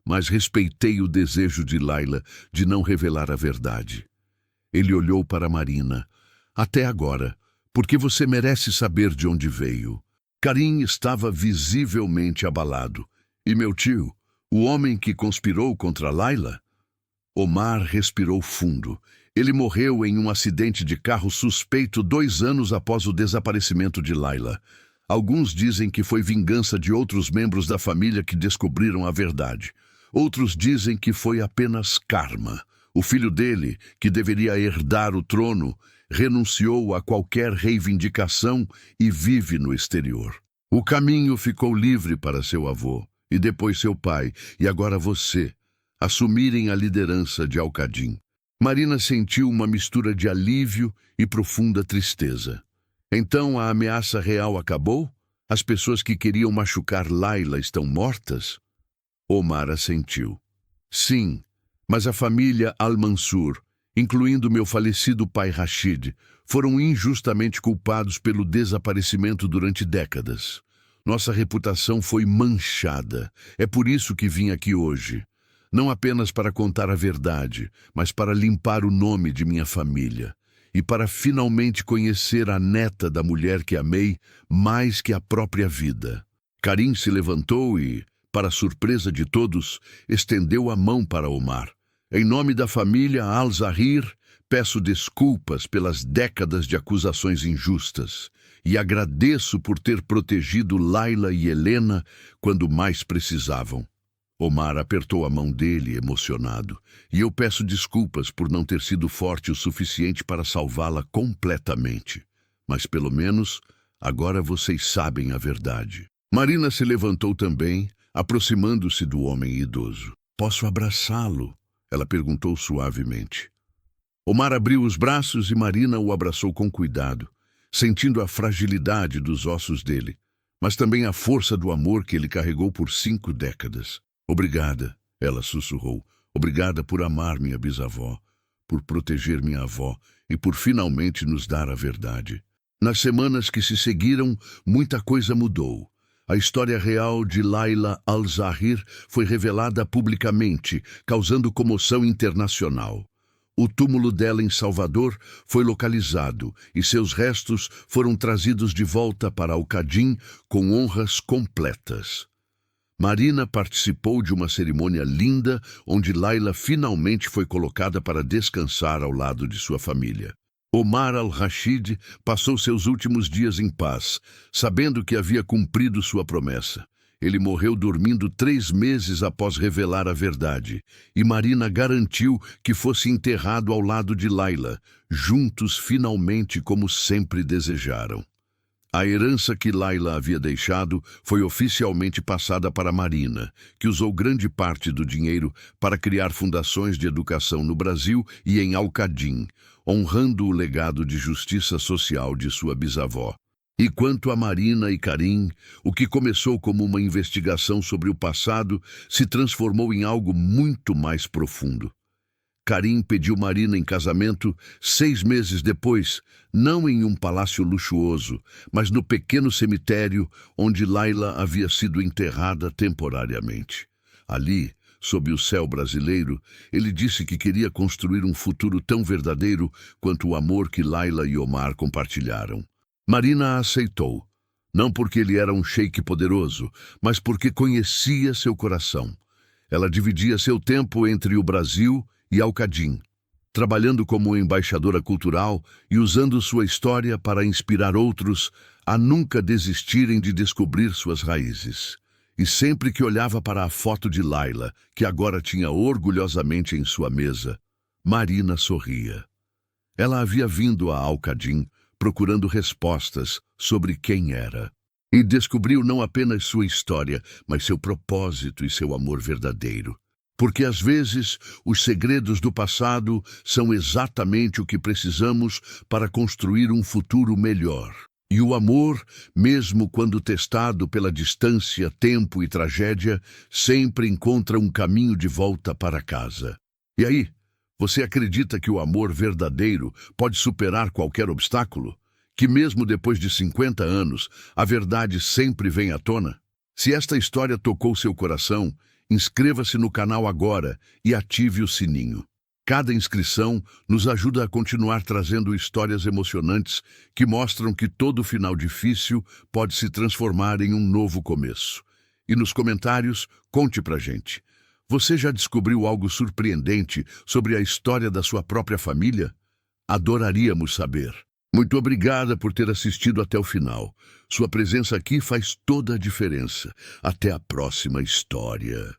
Mas respeitei o desejo de Laila de não revelar a verdade. Ele olhou para Marina. Até agora, porque você merece saber de onde veio. Karim estava visivelmente abalado. E meu tio, o homem que conspirou contra Laila? Omar respirou fundo. Ele morreu em um acidente de carro suspeito 2 anos após o desaparecimento de Laila. Alguns dizem que foi vingança de outros membros da família que descobriram a verdade. Outros dizem que foi apenas karma. O filho dele, que deveria herdar o trono, renunciou a qualquer reivindicação e vive no exterior. O caminho ficou livre para seu avô, e depois seu pai, e agora você, assumirem a liderança de Al-Qadin. Marina sentiu uma mistura de alívio e profunda tristeza. Então a ameaça real acabou? As pessoas que queriam machucar Laila estão mortas? Omar assentiu. Sim, mas a família Al-Mansur, incluindo meu falecido pai Rashid, foram injustamente culpados pelo desaparecimento durante décadas. Nossa reputação foi manchada. É por isso que vim aqui hoje. Não apenas para contar a verdade, mas para limpar o nome de minha família. E para finalmente conhecer a neta da mulher que amei mais que a própria vida. Karim se levantou e, para surpresa de todos, estendeu a mão para Omar. Em nome da família Al-Zahir, peço desculpas pelas décadas de acusações injustas e agradeço por ter protegido Laila e Helena quando mais precisavam. Omar apertou a mão dele, emocionado, e eu peço desculpas por não ter sido forte o suficiente para salvá-la completamente. Mas pelo menos agora vocês sabem a verdade. Marina se levantou também, aproximando-se do homem idoso. Posso abraçá-lo? Ela perguntou suavemente. Omar abriu os braços e Marina o abraçou com cuidado, sentindo a fragilidade dos ossos dele, mas também a força do amor que ele carregou por 5 décadas. Obrigada, ela sussurrou. Obrigada por amar minha bisavó, por proteger minha avó e por finalmente nos dar a verdade. Nas semanas que se seguiram, muita coisa mudou. A história real de Laila Al-Zahir foi revelada publicamente, causando comoção internacional. O túmulo dela em Salvador foi localizado e seus restos foram trazidos de volta para Al-Qadin com honras completas. Marina participou de uma cerimônia linda onde Laila finalmente foi colocada para descansar ao lado de sua família. Omar al-Rashid passou seus últimos dias em paz, sabendo que havia cumprido sua promessa. Ele morreu dormindo 3 meses após revelar a verdade, e Marina garantiu que fosse enterrado ao lado de Laila, juntos finalmente como sempre desejaram. A herança que Laila havia deixado foi oficialmente passada para Marina, que usou grande parte do dinheiro para criar fundações de educação no Brasil e em Al-Qadin, honrando o legado de justiça social de sua bisavó. E quanto a Marina e Karim, o que começou como uma investigação sobre o passado se transformou em algo muito mais profundo. Karim pediu Marina em casamento 6 meses depois, não em um palácio luxuoso, mas no pequeno cemitério onde Laila havia sido enterrada temporariamente. Ali, sob o céu brasileiro, ele disse que queria construir um futuro tão verdadeiro quanto o amor que Laila e Omar compartilharam. Marina aceitou, não porque ele era um sheik poderoso, mas porque conhecia seu coração. Ela dividia seu tempo entre o Brasil e Al-Qadin, trabalhando como embaixadora cultural e usando sua história para inspirar outros a nunca desistirem de descobrir suas raízes. E sempre que olhava para a foto de Laila, que agora tinha orgulhosamente em sua mesa, Marina sorria. Ela havia vindo a Al-Qadin procurando respostas sobre quem era. E descobriu não apenas sua história, mas seu propósito e seu amor verdadeiro. Porque às vezes os segredos do passado são exatamente o que precisamos para construir um futuro melhor. E o amor, mesmo quando testado pela distância, tempo e tragédia, sempre encontra um caminho de volta para casa. E aí, você acredita que o amor verdadeiro pode superar qualquer obstáculo? Que mesmo depois de 50 anos, a verdade sempre vem à tona? Se esta história tocou seu coração, inscreva-se no canal agora e ative o sininho. Cada inscrição nos ajuda a continuar trazendo histórias emocionantes que mostram que todo final difícil pode se transformar em um novo começo. E nos comentários, conte pra gente. Você já descobriu algo surpreendente sobre a história da sua própria família? Adoraríamos saber. Muito obrigada por ter assistido até o final. Sua presença aqui faz toda a diferença. Até a próxima história.